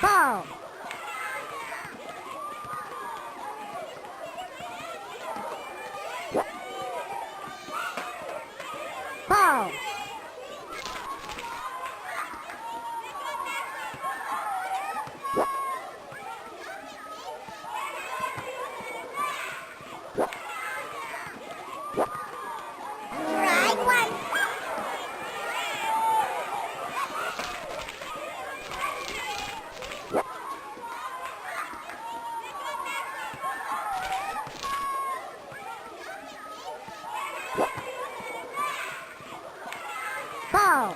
Ball. Ball. Right one. Ball.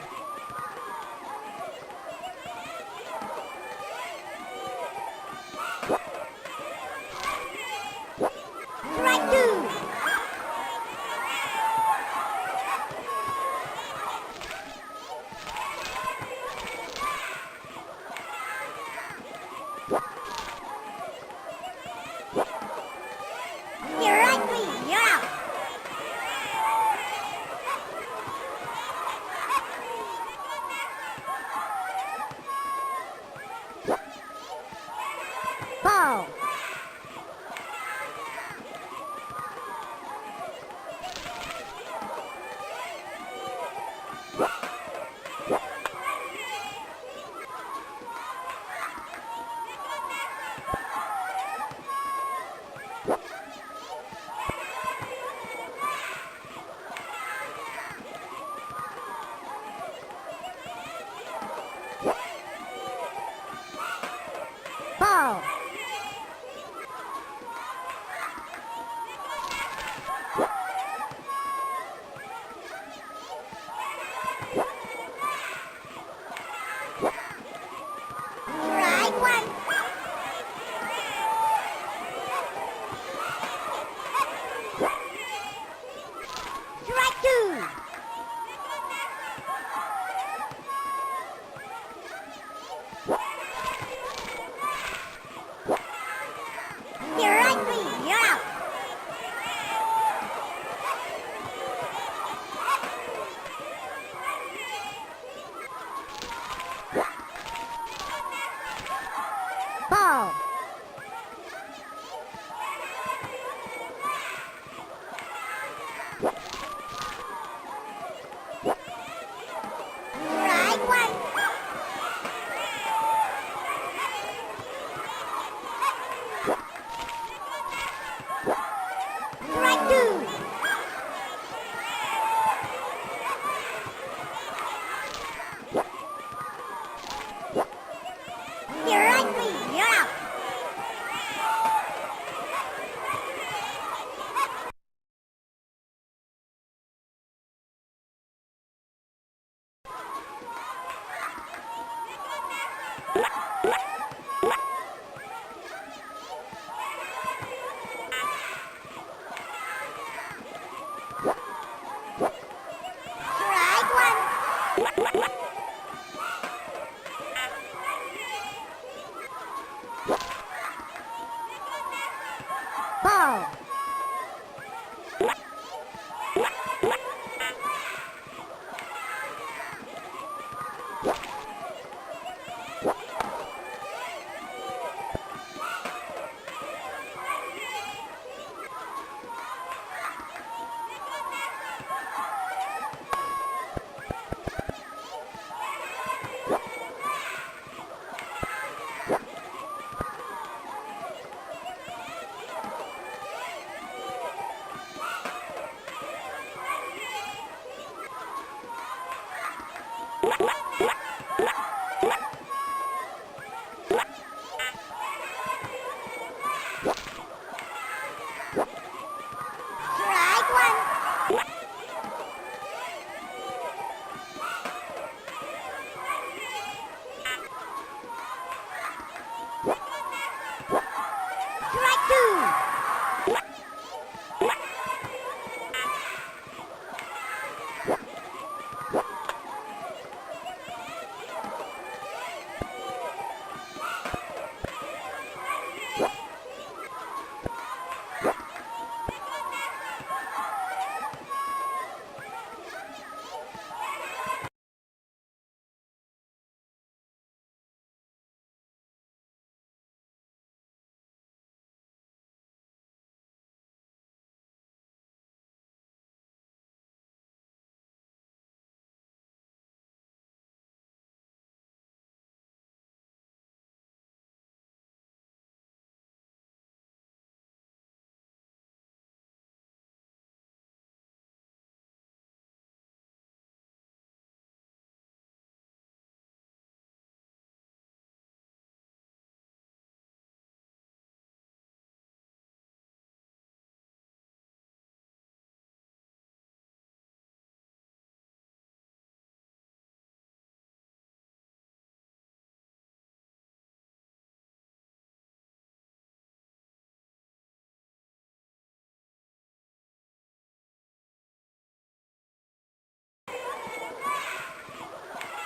Strike two. You're right, please. You're out. Ball. Ball. Right one. Strike two. You're right, please. You're out. Ball. Right one. Strike two. You're right, please. You're out. Strike one. Ball.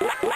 Scored!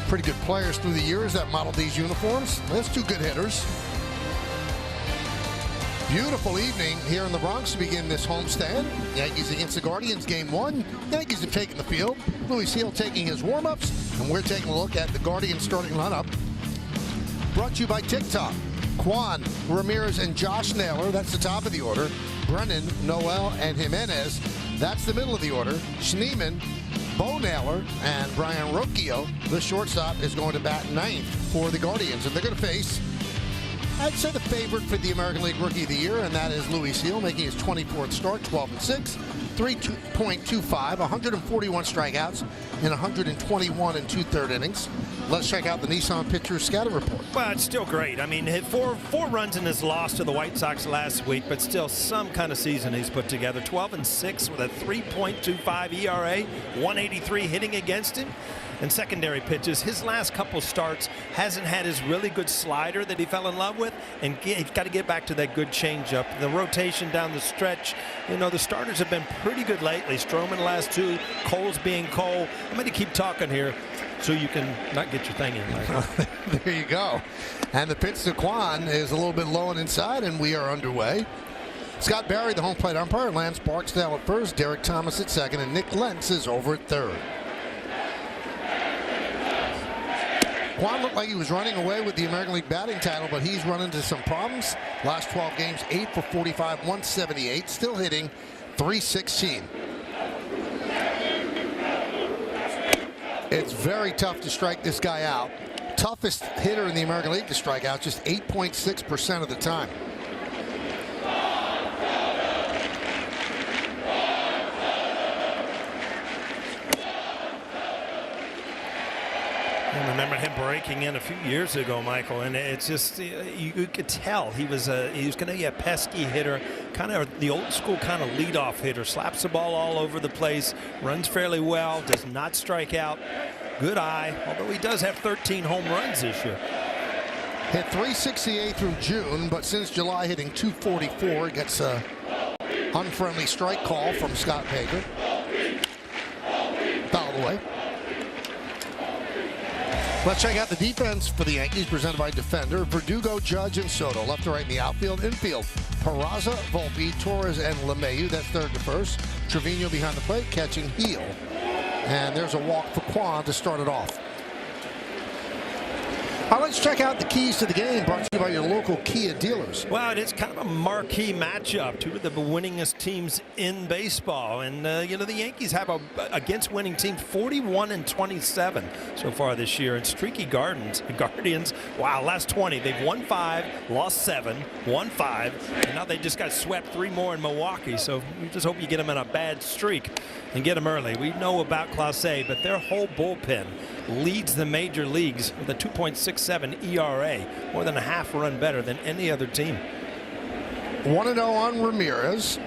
Pretty good players through the years that modeled these uniforms. There's two good hitters. Beautiful evening here in the Bronx to begin this homestand. Yankees against the Guardians, game one. Yankees have taken the field. Luis Gil taking his warm-ups, and we're taking a look at the Guardians starting lineup. Brought to you by TikTok. Kwan, Ramirez, and Josh Naylor. That's the top of the order. Brennan, Noel, and Jimenez. That's the middle of the order. Schneemann, Bo Naylor, and Brian Rocchio. The shortstop is going to bat ninth for the Guardians, and they're going to face, I'd say, the favorite for the American League Rookie of the Year, and that is Luis Gil, making his 24th start, 12-6, 3.25, 141 strikeouts in 121 and 2/3 innings. Let's check out the Nissan pitcher scouting report. Well, it's still great. I mean, hit four runs in his loss to the White Sox last week, but still some kind of season he's put together. 12-6 with a 3.25 ERA, 183 hitting against him. And secondary pitches, his last couple starts hasn't had his really good slider that he fell in love with, and he's got to get back to that good changeup. The rotation down the stretch, you know, the starters have been pretty good lately. Stroman last two, Cole's being Cole. I'm going to keep talking here so you can not get your thing in, Michael. There you go. And the pitch to Kwan is a little bit low and inside, and we are underway. Scott Barry, the home plate umpire, Lance Barksdale at first, Derek Thomas at second, and Nick Lentz is over at third. Kwan looked like he was running away with the American League batting title, but he's run into some problems. Last 12 games, 8 for 45, 178, still hitting .316. It's very tough to strike this guy out. Toughest hitter in the American League to strike out, just 8.6% of the time. I remember him breaking in a few years ago, Michael, and it's just you could tell he was going to be a pesky hitter, kind of the old school kind of leadoff hitter. Slaps the ball all over the place, runs fairly well, does not strike out. Good eye, although he does have 13 home runs this year. Hit .368 through June, but since July hitting .244. Gets a unfriendly strike call from Scott Baker. Fouled away. Let's check out the defense for the Yankees, presented by Defender. Verdugo, Judge, and Soto. Left to right in the outfield. Infield, Peraza, Volpe, Torres, and LeMahieu. That's third to first. Trevino behind the plate, catching heel. And there's a walk for Kwan to start it off. All right, let's check out the keys to the game, brought to you by your local Kia dealers. Well, it's kind of a marquee matchup. Two of the winningest teams in baseball. And, you know, the Yankees have against winning teams 41-27 so far this year. And streaky Guardians, wow, last 20. They've won 5, lost 7, won 5. And now they just got swept 3 more in Milwaukee. So we just hope you get them in a bad streak and get them early. We know about Clase, but their whole bullpen leads the major leagues with a 2.67 ERA, more than a half run better than any other team. 1-0 on Ramirez,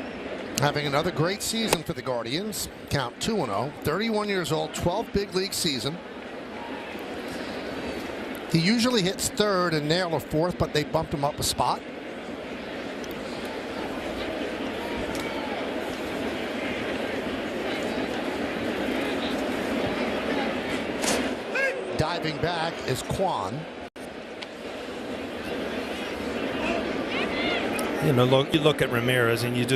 having another great season for the Guardians. Count 2-0, 31 years old, 12 big league season. He usually hits third and Naylor fourth, but they bumped him up a spot. Diving back is Kwan. You know, you look at Ramirez and you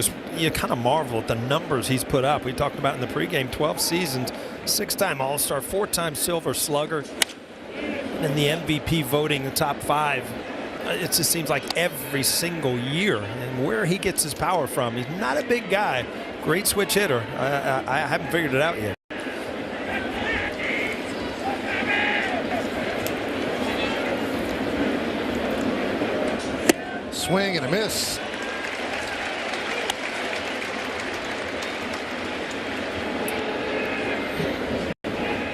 kind of marvel at the numbers he's put up. We talked about in the pregame, 12 seasons, 6-time All-Star, 4-time Silver Slugger, and the MVP voting, the top 5. It just seems like every single year, and where he gets his power from. He's not a big guy, great switch hitter. I haven't figured it out yet. Swing and a miss.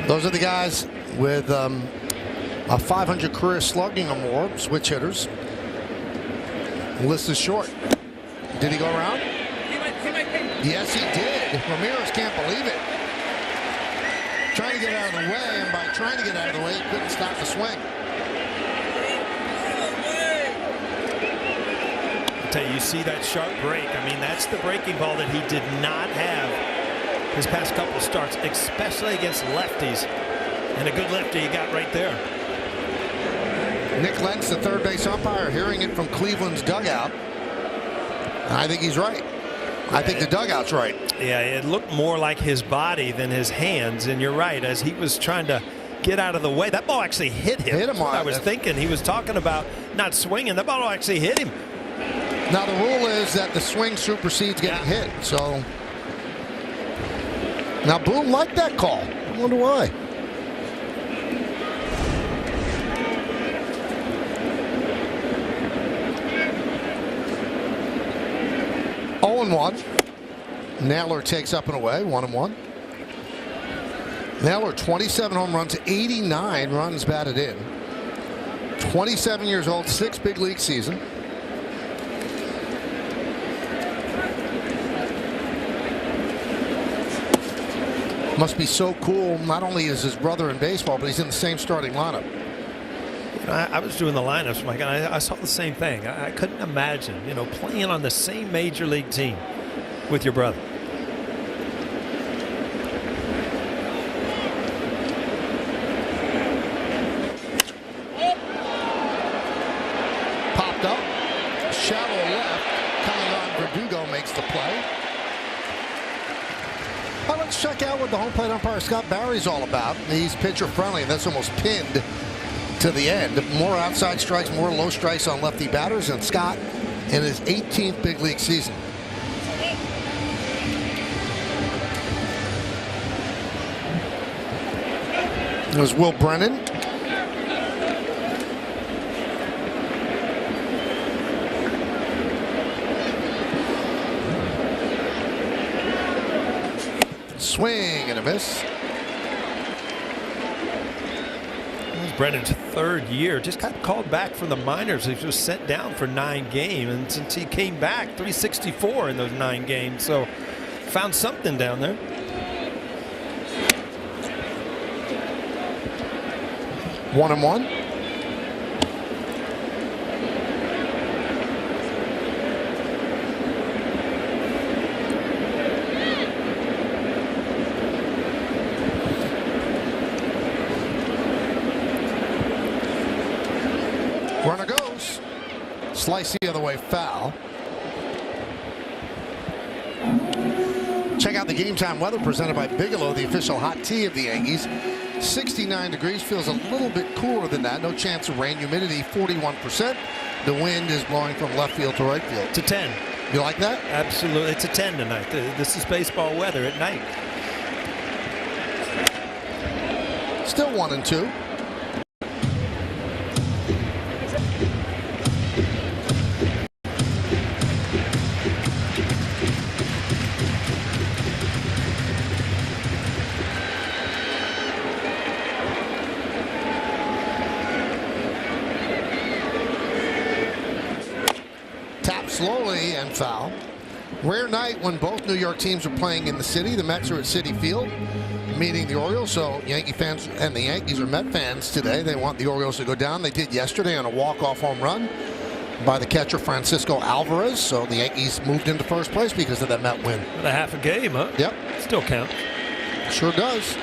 Those are the guys with a 500 career slugging or more, switch hitters. The list is short. Did he go around? Yes, he did. Ramirez can't believe it. Trying to get out of the way, and by trying to get out of the way, he couldn't stop the swing. You see that sharp break. I mean, that's the breaking ball that he did not have his past couple starts, especially against lefties. And a good lefty he got right there. Nick Lentz, the third base umpire, hearing it from Cleveland's dugout. I think he's right. I think the dugout's right. Yeah, it looked more like his body than his hands. And you're right, as he was trying to get out of the way, that ball actually hit him. Hit him on. I was thinking he was talking about not swinging. The ball actually hit him. Now the rule is that the swing supersedes getting hit. So now Boone liked that call. I wonder why. Oh, 0-1. Naylor takes up and away. 1-1. Miller, 27 home runs, 89 runs batted in. 27 years old, 6 big league season. Must be so cool. Not only is his brother in baseball, but he's in the same starting lineup. I was doing the lineups, Mike, and I saw the same thing. I couldn't imagine, playing on the same major league team with your brother. Popped up, shallow left, coming on. Verdugo makes the play. Well, let's check out what the home plate umpire Scott Barry's all about. He's pitcher friendly, and that's almost pinned to the end. More outside strikes, more low strikes on lefty batters, and Scott in his 18th big league season. There's Will Brennan. Swing and a miss. Brennan's third year, just got called back from the minors. He was sent down for 9 games, and since he came back, 364 in those 9 games. So found something down there. One and one. Runner goes. Slice the other way, foul. Check out the game time weather presented by Bigelow, the official hot tea of the Yankees. 69 degrees, feels a little bit cooler than that. No chance of rain, humidity 41%. The wind is blowing from left field to right field. It's a 10. You like that? Absolutely. It's a 10 tonight. This is baseball weather at night. Still 1 and 2. Slowly and foul. Rare night when both New York teams are playing in the city. The Mets are at Citi Field meeting the Orioles. So Yankee fans and the Yankees are Met fans today. They want the Orioles to go down. They did yesterday on a walk-off home run by the catcher Francisco Alvarez. So the Yankees moved into first place because of that Met win. About a half a game, huh? Yep. Still counts. Sure does.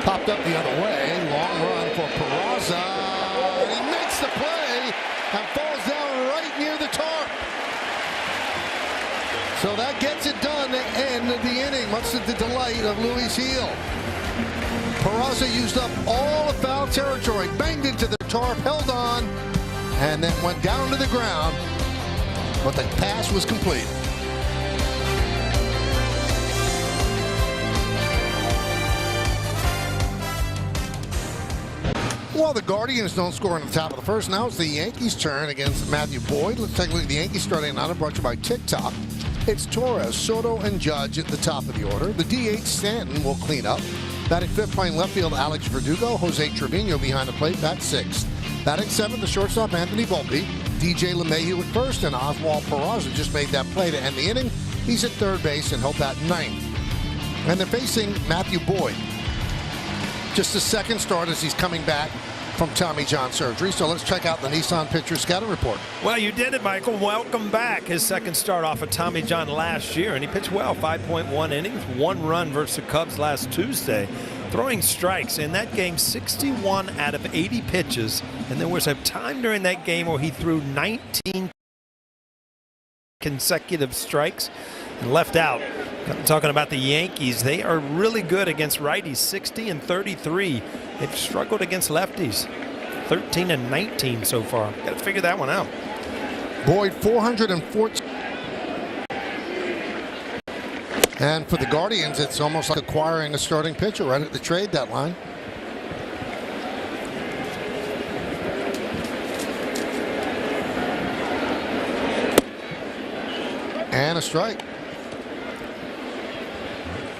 Popped up the other way. Long run for Peraza. And he makes the play and falls down right near the tarp. So that gets it done to end the inning, much to the delight of Luis Gil. Peraza used up all the foul territory, banged into the tarp, held on, and then went down to the ground. But the pass was complete. Well, the Guardians don't score in the top of the first. Now it's the Yankees' turn against Matthew Boyd. Let's take a look at the Yankees starting lineup, brought to you by TikTok. It's Torres, Soto, and Judge at the top of the order. The DH Stanton will clean up. Batting fifth, playing left field, Alex Verdugo. Jose Trevino behind the plate, bat sixth. Batting seventh, the shortstop, Anthony Volpe. DJ LeMahieu at first, and Oswald Peraza just made that play to end the inning. He's at third base, and he'll bat ninth. And they're facing Matthew Boyd. Just the second start as he's coming back from Tommy John surgery. So let's check out the Nissan pitcher scouting report. Well, you did it, Michael. Welcome back. His second start off of Tommy John last year, and he pitched well. 5.1 innings, 1 run versus the Cubs last Tuesday. Throwing strikes in that game, 61 out of 80 pitches. And there was a time during that game where he threw 19 consecutive strikes and left out. Talking about the Yankees, they are really good against righties, 60 and 33. They've struggled against lefties. 13 and 19 so far. Got to figure that one out. Boyd 414. And for the Guardians, it's almost like acquiring a starting pitcher right at the trade deadline. And a strike.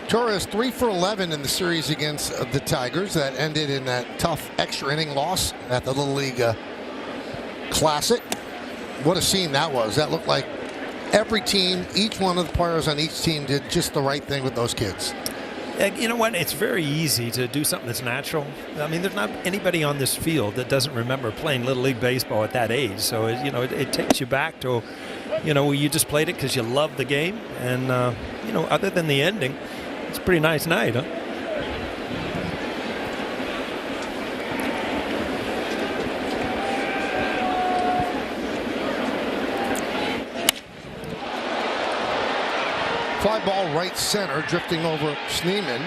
Torres 3 for 11 in the series against the Tigers. That ended in that tough extra inning loss at the Little League Classic. What a scene that was. That looked like every team, each one of the players on each team did just the right thing with those kids. You know what? It's very easy to do something that's natural. I mean, there's not anybody on this field that doesn't remember playing Little League Baseball at that age. So, it takes you back to, you just played it because you loved the game. And, other than the ending, it's a pretty nice night, huh? Fly ball right center, drifting over Schneemann.